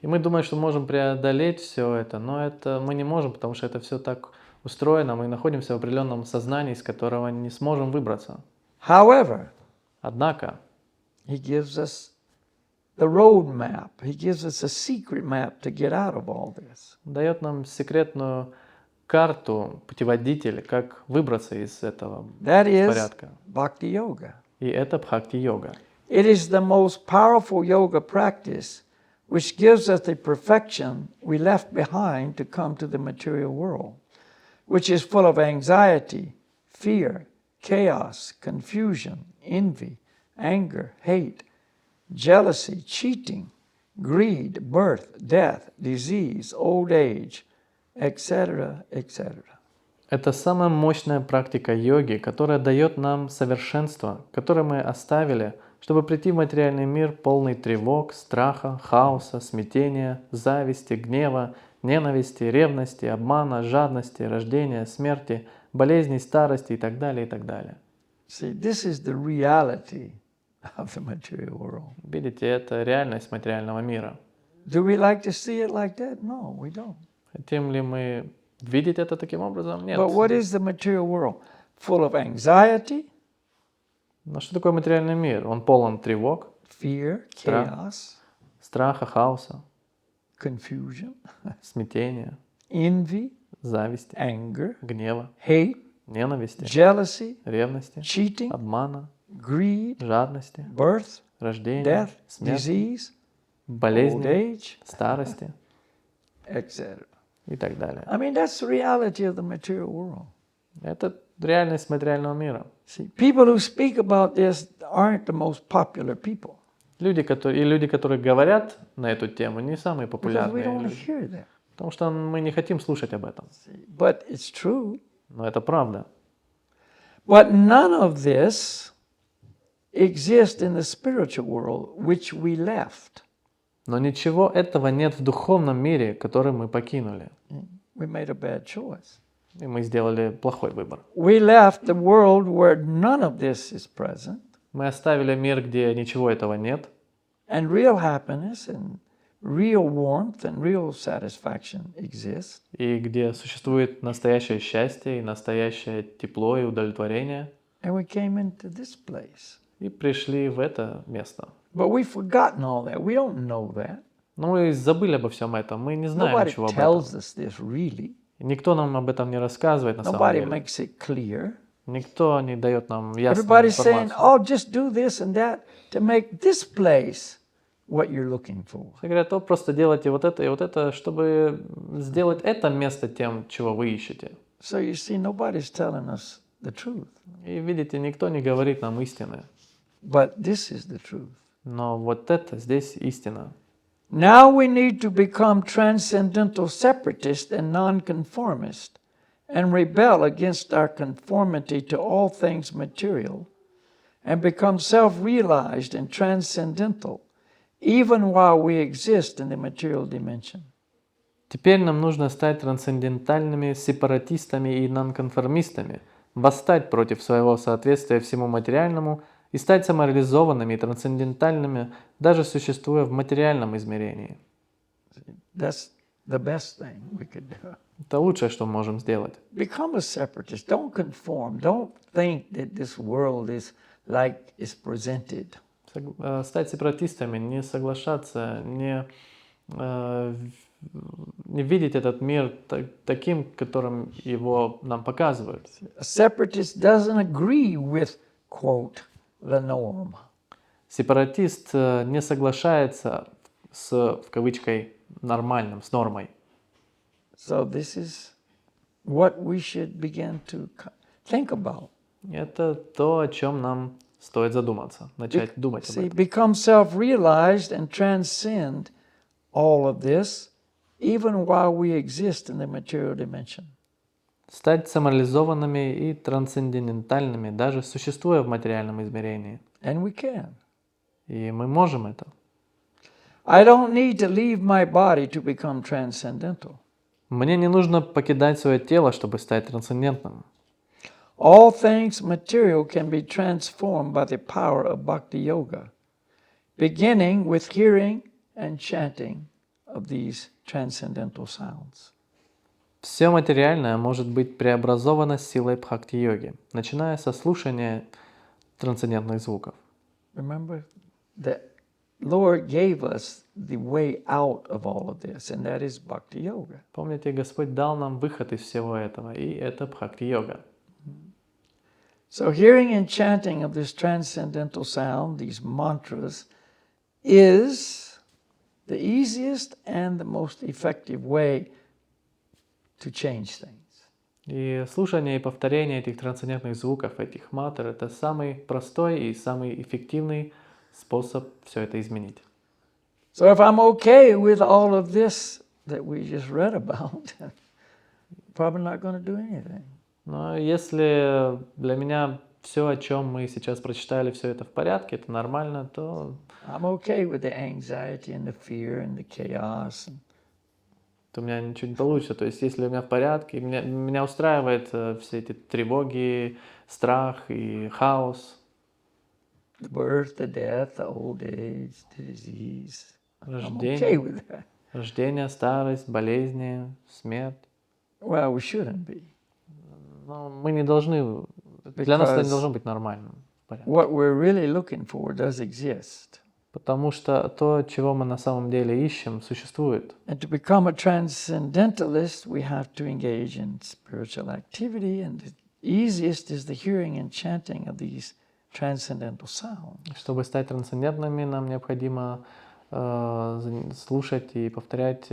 И мы думаем, что можем преодолеть все это, но это мы не можем, потому что это все так устроено, мы находимся в определенном сознании, из которого не сможем выбраться. However, Однако, he gives us the road map. He gives us a secret map to get out of all this. дает нам секретную карту, путеводитель, как выбраться из этого That is порядка. Bhakti Yoga. И это бхакти-йога. It is the most powerful yoga practice which gives us the perfection we left behind to come to the material world, which is full of anxiety, fear, chaos, confusion, envy, anger, hate, jealousy, cheating, greed, birth, death, disease, old age, etc., etc. Это самая мощная практика йоги, которая дает нам совершенство, которое мы оставили, чтобы прийти в материальный мир полный тревог, страха, хаоса, смятения, зависти, гнева, ненависти, ревности, обмана, жадности, рождения, смерти, болезней, старости и так далее, и так далее. See, this is the reality of the material world. Видите, это реальность материального мира. Do we like to see it like that? No, we don't. Хотим ли мы видеть это таким образом? Нет. But what is the material world? Full of anxiety, Но что такое материальный мир? Он полон тревог, fear, Страх. chaos, страха, хаоса, confusion, смятения, envy, зависти, anger, гнева, hate, ненависти, jealousy, ревности, cheating, обмана, greed, жадности, birth, рождения, death, смерти, disease, old болезни, age, старости etc. и так далее. I mean, that's the reality of the material world. Это реальность материального мира. See, people who speak about this aren't the most popular people Люди, которые говорят на эту тему, не самые because we популярные don't want to люди. hear that. Потому что мы не хотим слушать об этом. See, but it's true. Но это правда. But none of this exists in the spiritual world, which we left. Но ничего этого нет в духовном мире, который мы покинули. We made a bad choice. И мы сделали плохой выбор. We left the world where none of this is present, Мы оставили мир, где ничего этого нет, and real happiness and real warmth and real satisfaction exist. и где существует настоящее счастье, и настоящее тепло и удовлетворение, And we came into this place. и пришли в это место. But we've forgotten all that. We don't know that. Но мы забыли обо всем этом, мы не знаем Nobody ничего об этом. tells us this really. Никто нам об этом не рассказывает на самом Nobody деле. makes it clear. Никто не дает нам ясную Everybody's saying, информацию. oh, just do this and that to make this place what you're looking for. Все говорят, просто делайте вот это, чтобы сделать это место тем, чего вы ищете. So you see, nobody's telling us the truth. И видите, никто не говорит нам истины. But this is the truth. Но вот это здесь истина. Now we need to become transcendental separatists and nonconformists and rebel against our conformity to all things material and become self-realized and transcendental even while we exist in the material dimension. Теперь нам нужно стать трансцендентальными сепаратистами и нонконформистами, восстать против своего соответствия всему материальному и стать самореализованными и трансцендентальными, даже существуя в материальном измерении. That's the best thing we could do. Это лучшее, что мы можем сделать. Become a separatist. Don't conform. Don't think that this world is like it's presented. Стать сепаратистами, не соглашаться, не видеть этот мир таким, которым его нам показывают. A separatist doesn't agree with, quote, the norm. Сепаратист не соглашается с, в кавычкой, нормальным, с нормой. So this is what we should begin to think about. Это то, о чем нам стоит задуматься, начать думать об See, этом. become self-realized and transcend all of this, even while we exist in the material dimension. Стать самореализованными и трансцендентальными, даже существуя в материальном измерении. And we can. И мы можем это. I don't need to leave my body to become transcendental. Мне не нужно покидать свое тело, чтобы стать трансцендентным. All things material can be transformed by the power of bhakti yoga, beginning with hearing and chanting of these transcendental sounds. Все материальное может быть преобразовано силой бхакти-йоги, начиная со слушания трансцендентных звуков. Remember, the Lord gave us the way out of all of this, and that is bhakti yoga. Помните, Господь дал нам выход из всего этого, и это бхакти-йога. So hearing and chanting of this transcendental sound, these mantras, is the easiest and the most effective way to change things. И слушание и повторение этих трансцендентных звуков, этих мантр, это самый простой и самый эффективный способ все это изменить. So if I'm okay with all of this that we just read about, probably not going to do anything. Но если для меня все, о чем мы сейчас прочитали, все это в порядке, это нормально, то I'm okay with the anxiety and the fear and the chaos. у меня ничего не получится. То есть если у меня в порядке, меня устраивает все эти тревоги, страх и хаос. The birth, the death, the old age, the disease. I'm okay Рождение, with that. Рождение, старость, болезни, смерть. Well, we shouldn't be. Но мы не должны, для нас это не должно быть нормальным. What we're really looking for does exist. Потому что то, чего мы на самом деле ищем, существует. And to become a transcendentalist, we have to engage in spiritual activity, and the easiest is the hearing and chanting of these transcendental sounds. Чтобы стать трансцендентными, нам необходимо слушать и повторять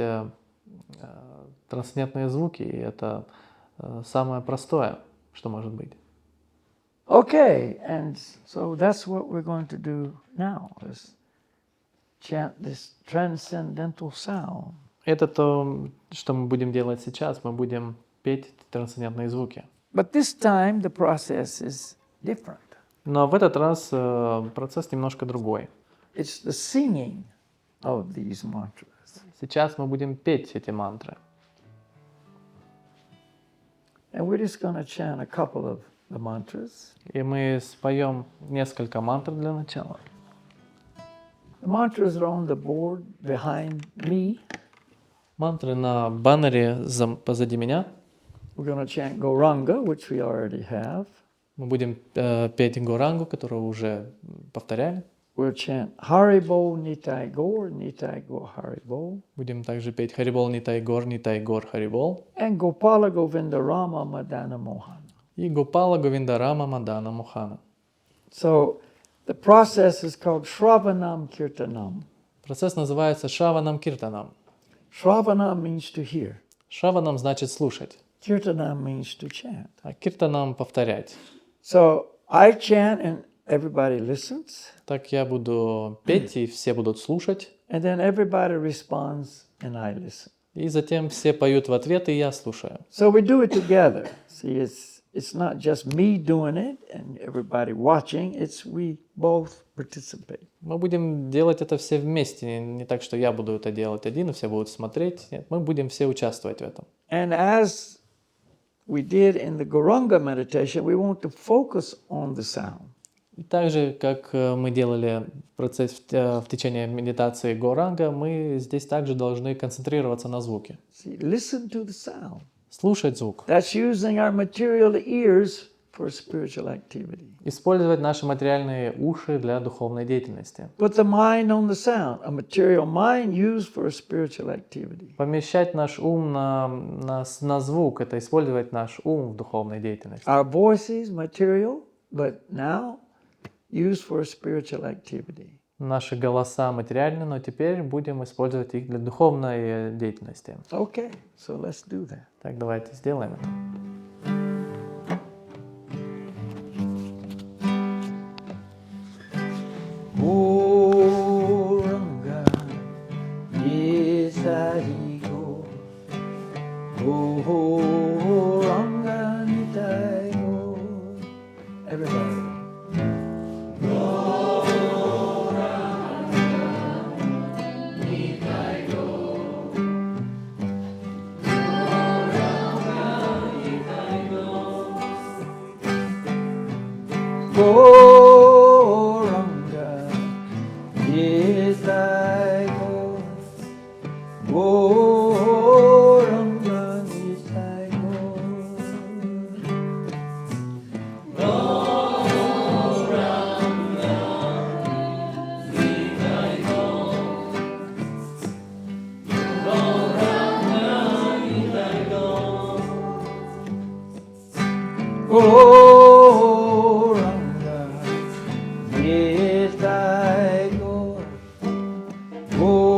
трансцендентные звуки. И это самое простое, что может быть. Okay, and so that's what we're going to do now, is chant this transcendental sound. Это то, что мы будем делать сейчас. Мы будем петь трансцендентные звуки. But this time the process is different. Но в этот раз процесс немножко другой. It's the singing of these mantras. Сейчас мы будем петь эти мантры. And we're just going to chant a couple of the mantras. И мы споем несколько мантр для начала. The mantras are on the board behind me. Мантры на баннере позади меня. We're going to chant Gauranga, which we already have. Мы будем петь Горангу, которую уже повторяли. We'll chant Haribo Nitai Gaur Haribo. Будем также петь Харибол Нитай Гор Харибол. And Gopala Govinda Rama Madana Mohan. И Гопала Говиндарама Мадана Мохана. So the process is called Shravanam Kirtanam. Процесс называется Шраванам Киртанам. Shravanam means to hear. Шраванам значит слушать, Kirtanam means to chant. а Киртанам повторять. So I chant and everybody listens. Так я буду петь, и все будут слушать. And then everybody responds and I listen. И затем все поют в ответ, и я слушаю. So we do it together. See, it's not just me doing it and everybody watching. It's we both participate. Мы будем делать это все вместе. Не так, что я буду это делать один, и все будут смотреть. Нет, мы будем все участвовать в этом. And as we did in the Gauranga meditation, we want to focus on the sound. И так же, как мы делали процесс в течение медитации Горанга, мы здесь также должны концентрироваться на звуке. See, listen to the sound. Слушать звук. That's using our material ears for spiritual activity. Использовать наши материальные уши для духовной деятельности. Put the mind on the sound, a material mind used for spiritual activity. Помещать наш ум на звук – это использовать наш ум в духовной деятельности. Our voices, material, but now used for spiritual activity. Наши голоса материальны, но теперь будем использовать их для духовной деятельности. Okay, so let's do that. Так, давайте сделаем это. Gauranga Nitai Gaur, Gauranga Nitai Gaur. Everybody. Gauranga Nitai Gaur, Gauranga Nitai Gaur. Gauranga Nitai Gaur, Gauranga Nitai Gaur.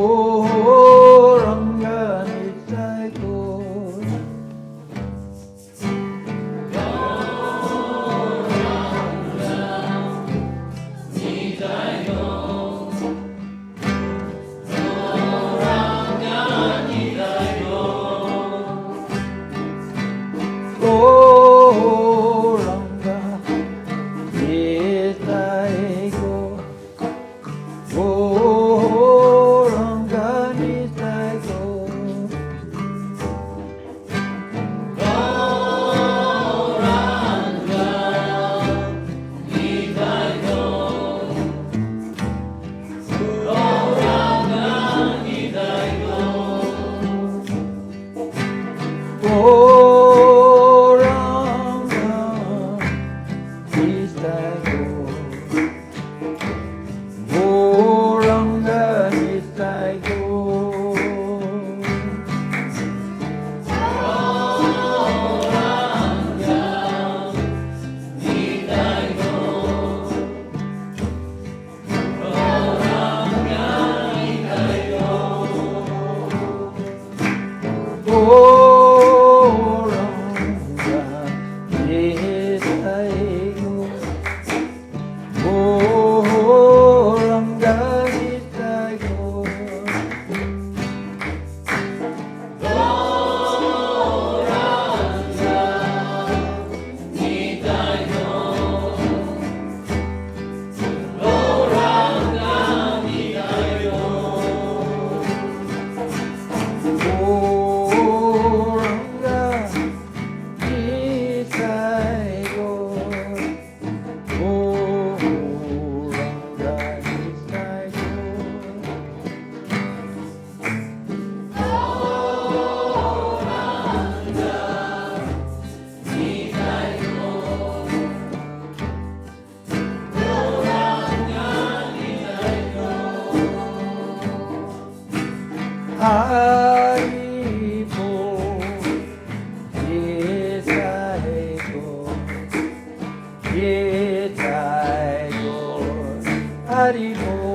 Gauranga Nitai Gaur, Gauranga Nitai Gaur. Hari Bol.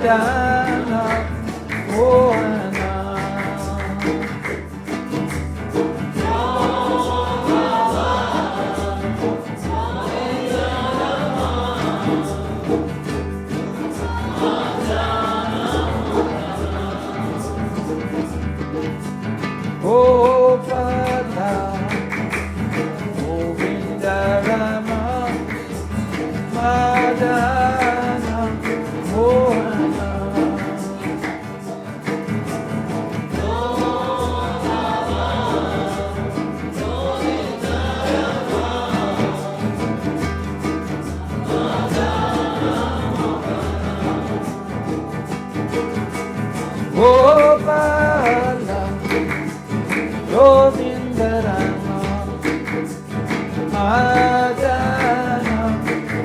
Dana, oh, Gopala Govinda Rama Madana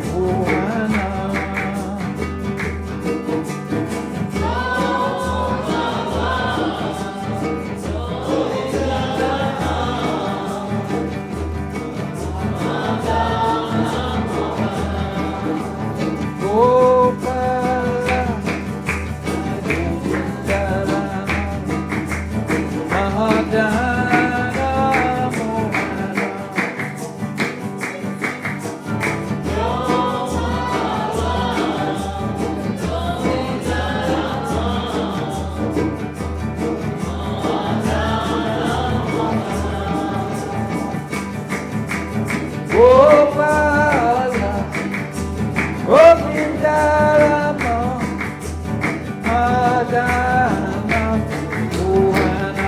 Bhuvana Gopala Govinda Rama Madana Bhuvana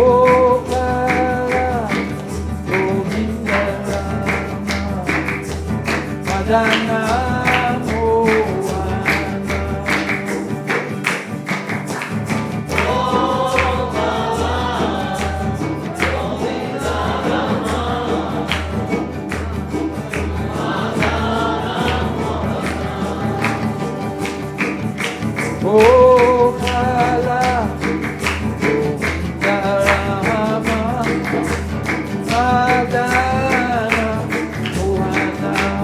Gopala Govinda Rama Madana Bhuvana Gopala Govinda Rama Madana Gopala Govinda Rama Madana Bhuvana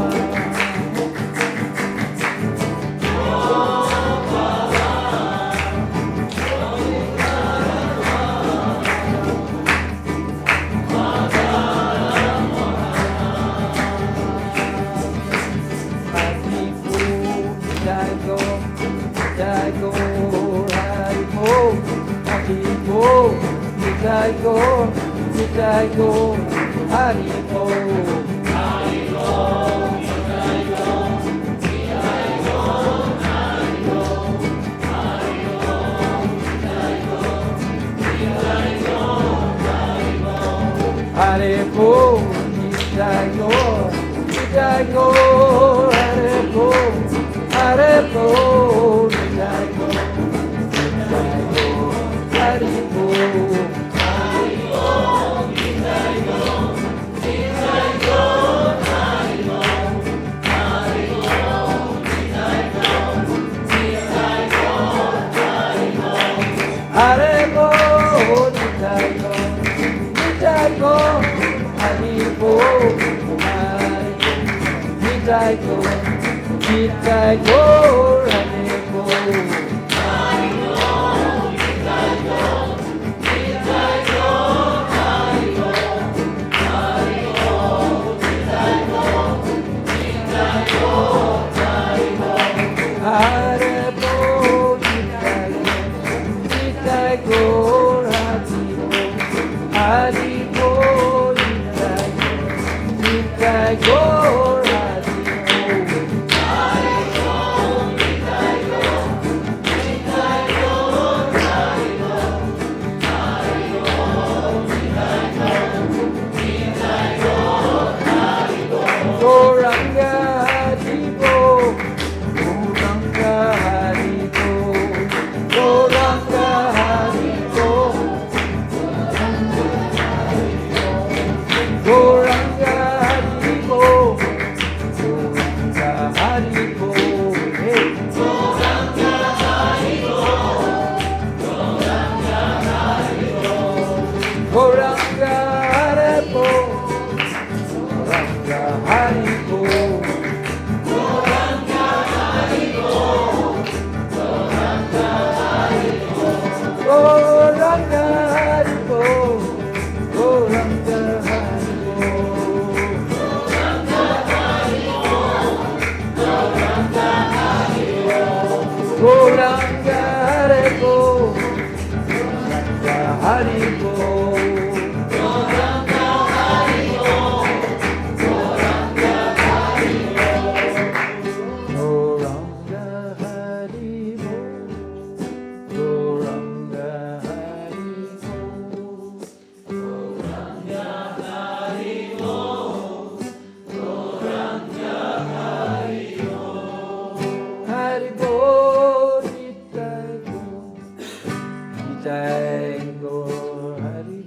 Nitai Gaur Hari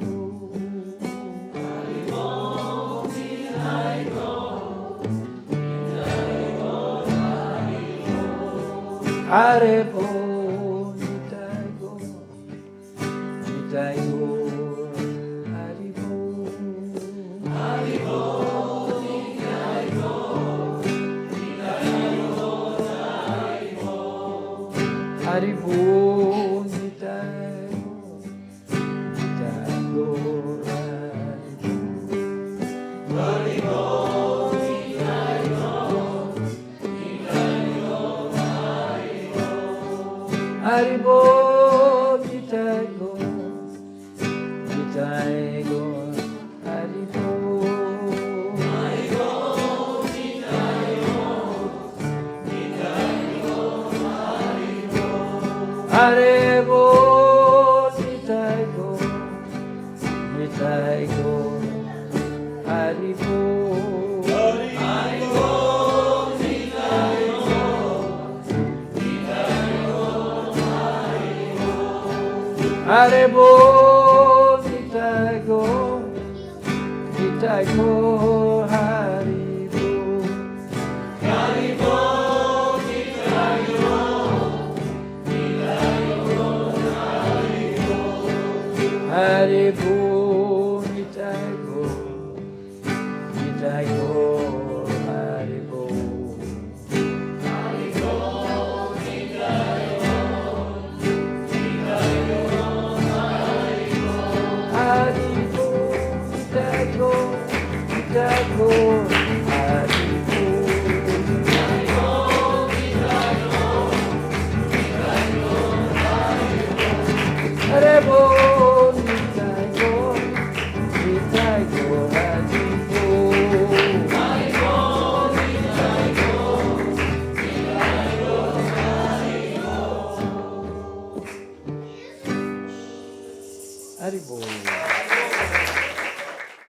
Hare Bol, Nitai Gaur, Nitai Gaur, Hari Bol, Hari Bol, Nitai Gaur, Nitai Gaur, Hari Bol, Hari Bol, Nitai Gaur, Hari Bol, Nitai Gaur, Hari Bol, Nitai Gaur, Nitai Gaur, Hari Bol, Hari Bol, Nitai Gaur, Nitai Gaur, Hari Bol, Hari Bol, Nitai Gaur, Nitai Gaur, Hari Bol, Hari Bol, Nitai Gaur, Nitai Gaur, Hare Bol, Nitai Gaur, Nitai Gaur, Hari Bol, Hari Bol, Nitai Gaur, Nitai Gaur, Hari Bol, Hari Bol, Nitai Gaur, Nitai Gaur, Hari Bol, Hari Bol, Nitai Gaur, Nitai Gaur, Hari Bol, Nitai Gaur, Nitai Gaur, Hari Bol, Hari Bol, Nitai Gaur, Nitai Gaur, Hari Bol, Hare Bol, Nitai Gaur, Nitai Gaur, Hari Bol, Hari Bol, Nitai Gaur, Nitai Gaur, Hari Bol, Hari Bol.